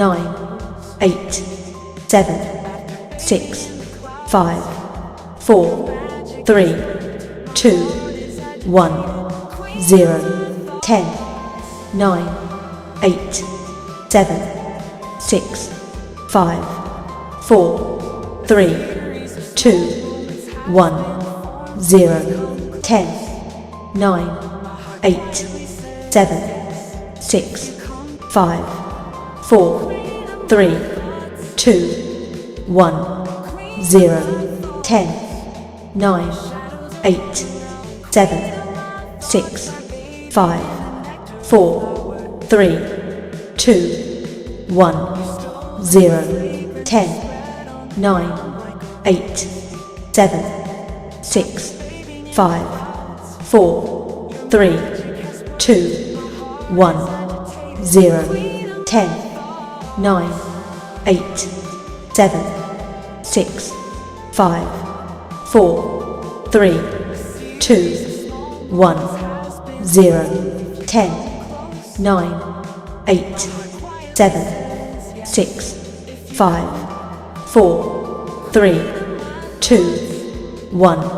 9, 8, 7, 6, 5, 4, 3, 2, 1, 0, 10, 9, 8, 7, 6, 5, 4, 3, 2, 1, 0, 10, 9, 8, 7, 6, 5, 4, 3, 2, 1, 0, 10, 9, 8, 7, 6, 5, 4, 3, 2, 1, 0, 10, 9, 8, 7, 6, 5, 4, 3, 2, 1, 0, 10, 9, 8, 7, 6, 5, 4, 3, 2, 1, 0, 10, 9, 8, 7, 6, 5, 4, 3, 2, 1.